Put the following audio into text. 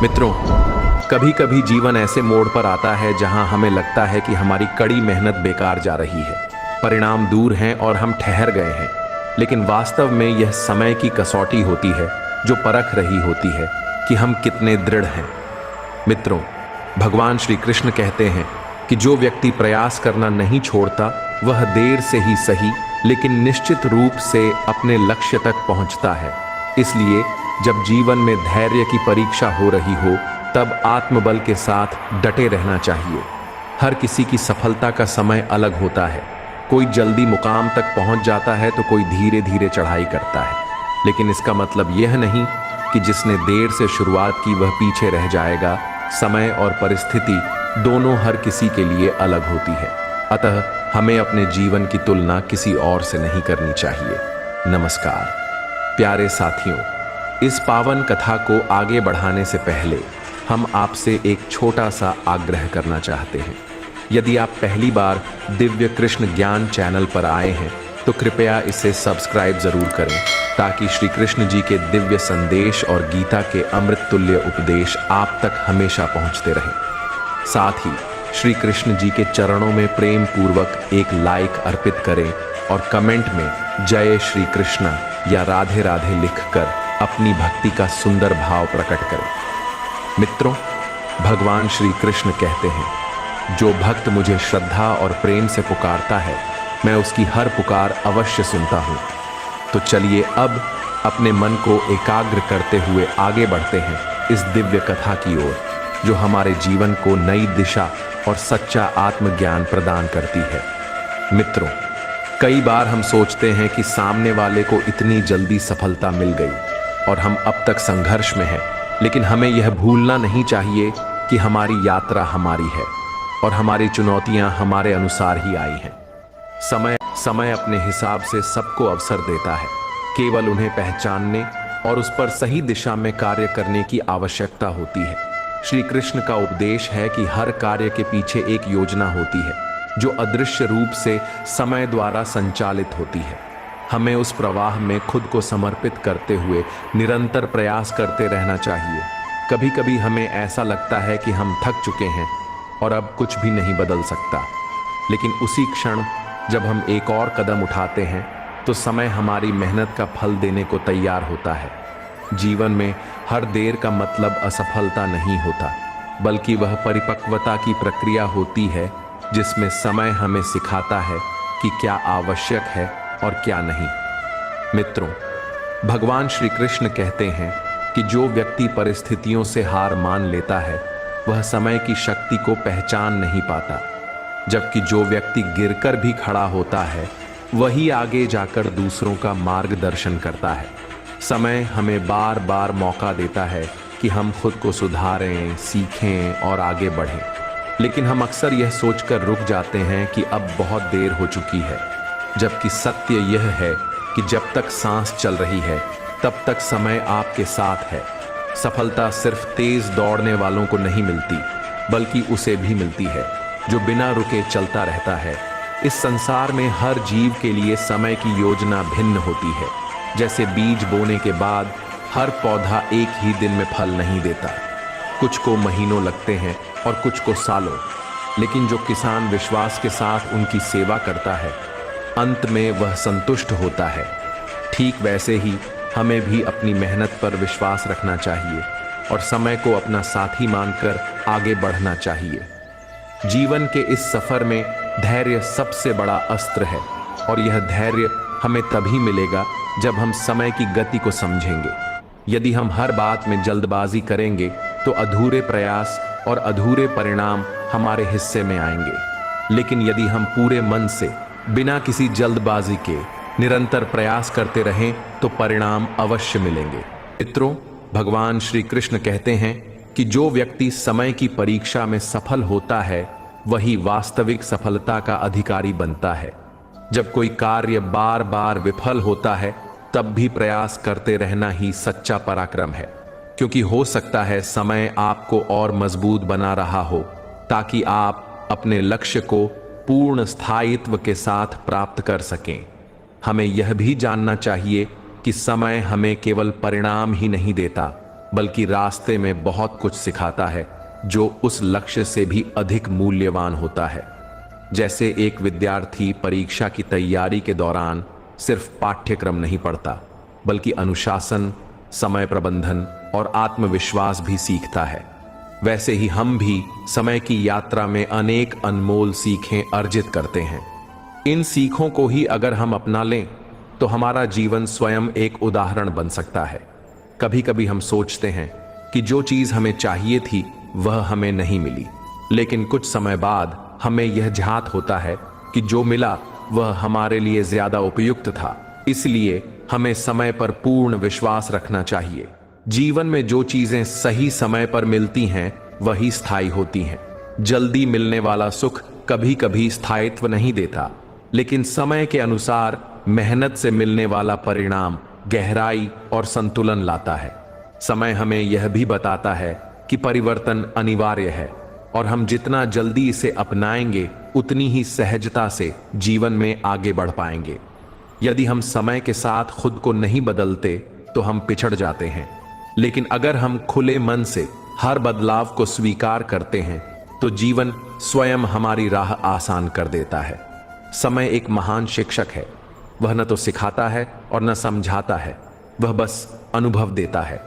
मित्रों, कभी कभी जीवन ऐसे मोड़ पर आता है जहां हमें लगता है कि हमारी कड़ी मेहनत बेकार जा रही है, परिणाम दूर हैं और हम ठहर गए हैं। लेकिन वास्तव में यह समय की कसौटी होती है जो परख रही होती है कि हम कितने दृढ़ हैं। मित्रों, भगवान श्री कृष्ण कहते हैं कि जो व्यक्ति प्रयास करना नहीं छोड़ता वह देर से ही सही लेकिन निश्चित रूप से अपने लक्ष्य तक पहुंचता है। इसलिए जब जीवन में धैर्य की परीक्षा हो रही हो तब आत्मबल के साथ डटे रहना चाहिए। हर किसी की सफलता का समय अलग होता है। कोई जल्दी मुकाम तक पहुंच जाता है तो कोई धीरे धीरे चढ़ाई करता है। लेकिन इसका मतलब यह नहीं कि जिसने देर से शुरुआत की वह पीछे रह जाएगा। समय और परिस्थिति दोनों हर किसी के लिए अलग होती है। अतः हमें अपने जीवन की तुलना किसी और से नहीं करनी चाहिए। नमस्कार प्यारे साथियों, इस पावन कथा को आगे बढ़ाने से पहले हम आपसे एक छोटा सा आग्रह करना चाहते हैं। यदि आप पहली बार दिव्य कृष्ण ज्ञान चैनल पर आए हैं तो कृपया इसे सब्सक्राइब जरूर करें ताकि श्री कृष्ण जी के दिव्य संदेश और गीता के अमृत तुल्य उपदेश आप तक हमेशा पहुंचते रहें। साथ ही श्री कृष्ण जी के चरणों में प्रेम पूर्वक एक लाइक अर्पित करें और कमेंट में जय श्री कृष्ण या राधे राधे लिखकर अपनी भक्ति का सुंदर भाव प्रकट करें। मित्रों, भगवान श्री कृष्ण कहते हैं, जो भक्त मुझे श्रद्धा और प्रेम से पुकारता है मैं उसकी हर पुकार अवश्य सुनता हूँ। तो चलिए अब अपने मन को एकाग्र करते हुए आगे बढ़ते हैं इस दिव्य कथा की ओर, जो हमारे जीवन को नई दिशा और सच्चा आत्मज्ञान प्रदान करती है। मित्रों, कई बार हम सोचते हैं कि सामने वाले को इतनी जल्दी सफलता मिल गई और हम अब तक संघर्ष में हैं, लेकिन हमें यह भूलना नहीं चाहिए कि हमारी यात्रा हमारी है और हमारी चुनौतियां हमारे अनुसार ही आई हैं। समय अपने हिसाब से सबको अवसर देता है, केवल उन्हें पहचानने और उस पर सही दिशा में कार्य करने की आवश्यकता होती है। श्री कृष्ण का उपदेश है कि हर कार्य के पीछे एक योजना होती है जो अदृश्य रूप से समय द्वारा संचालित होती है। हमें उस प्रवाह में खुद को समर्पित करते हुए निरंतर प्रयास करते रहना चाहिए। कभी कभी हमें ऐसा लगता है कि हम थक चुके हैं और अब कुछ भी नहीं बदल सकता, लेकिन उसी क्षण जब हम एक और कदम उठाते हैं तो समय हमारी मेहनत का फल देने को तैयार होता है। जीवन में हर देर का मतलब असफलता नहीं होता, बल्कि वह परिपक्वता की प्रक्रिया होती है जिसमें समय हमें सिखाता है कि क्या आवश्यक है और क्या नहीं। मित्रों, भगवान श्री कृष्ण कहते हैं कि जो व्यक्ति परिस्थितियों से हार मान लेता है वह समय की शक्ति को पहचान नहीं पाता, जबकि जो व्यक्ति गिरकर भी खड़ा होता है वही आगे जाकर दूसरों का मार्गदर्शन करता है। समय हमें बार बार मौका देता है कि हम खुद को सुधारें, सीखें और आगे बढ़ें, लेकिन हम अक्सर यह सोचकर रुक जाते हैं कि अब बहुत देर हो चुकी है, जबकि सत्य यह है कि जब तक सांस चल रही है तब तक समय आपके साथ है। सफलता सिर्फ तेज दौड़ने वालों को नहीं मिलती, बल्कि उसे भी मिलती है जो बिना रुके चलता रहता है। इस संसार में हर जीव के लिए समय की योजना भिन्न होती है। जैसे बीज बोने के बाद हर पौधा एक ही दिन में फल नहीं देता, कुछ को महीनों लगते हैं और कुछ को सालों, लेकिन जो किसान विश्वास के साथ उनकी सेवा करता है अंत में वह संतुष्ट होता है। ठीक वैसे ही हमें भी अपनी मेहनत पर विश्वास रखना चाहिए और समय को अपना साथी मानकर आगे बढ़ना चाहिए। जीवन के इस सफर में धैर्य सबसे बड़ा अस्त्र है और यह धैर्य हमें तभी मिलेगा जब हम समय की गति को समझेंगे। यदि हम हर बात में जल्दबाजी करेंगे तो अधूरे प्रयास और अधूरे परिणाम हमारे हिस्से में आएंगे, लेकिन यदि हम पूरे मन से बिना किसी जल्दबाजी के निरंतर प्रयास करते रहें तो परिणाम अवश्य मिलेंगे। मित्रों, भगवान श्री कृष्ण कहते हैं कि जो व्यक्ति समय की परीक्षा में सफल होता है वही वास्तविक सफलता का अधिकारी बनता है। जब कोई कार्य बार बार विफल होता है तब भी प्रयास करते रहना ही सच्चा पराक्रम है, क्योंकि हो सकता है समय आपको और मजबूत बना रहा हो ताकि आप अपने लक्ष्य को पूर्ण स्थायित्व के साथ प्राप्त कर सकें। हमें यह भी जानना चाहिए कि समय हमें केवल परिणाम ही नहीं देता, बल्कि रास्ते में बहुत कुछ सिखाता है जो उस लक्ष्य से भी अधिक मूल्यवान होता है। जैसे एक विद्यार्थी परीक्षा की तैयारी के दौरान सिर्फ पाठ्यक्रम नहीं पढ़ता, बल्कि अनुशासन, समय प्रबंधन और आत्मविश्वास भी सीखता है, वैसे ही हम भी समय की यात्रा में अनेक अनमोल सीखें अर्जित करते हैं। इन सीखों को ही अगर हम अपना लें तो हमारा जीवन स्वयं एक उदाहरण बन सकता है। कभी कभी हम सोचते हैं कि जो चीज हमें चाहिए थी वह हमें नहीं मिली, लेकिन कुछ समय बाद हमें यह झात होता है कि जो मिला वह हमारे लिए ज्यादा उपयुक्त था। इसलिए हमें समय पर पूर्ण विश्वास रखना चाहिए। जीवन में जो चीजें सही समय पर मिलती हैं वही स्थायी होती हैं। जल्दी मिलने वाला सुख कभी कभी स्थायित्व नहीं देता, लेकिन समय के अनुसार मेहनत से मिलने वाला परिणाम गहराई और संतुलन लाता है। समय हमें यह भी बताता है कि परिवर्तन अनिवार्य है और हम जितना जल्दी इसे अपनाएंगे उतनी ही सहजता से जीवन में आगे बढ़ पाएंगे। यदि हम समय के साथ खुद को नहीं बदलते तो हम पिछड़ जाते हैं, लेकिन अगर हम खुले मन से हर बदलाव को स्वीकार करते हैं तो जीवन स्वयं हमारी राह आसान कर देता है। समय एक महान शिक्षक है। वह न तो सिखाता है और न समझाता है, वह बस अनुभव देता है।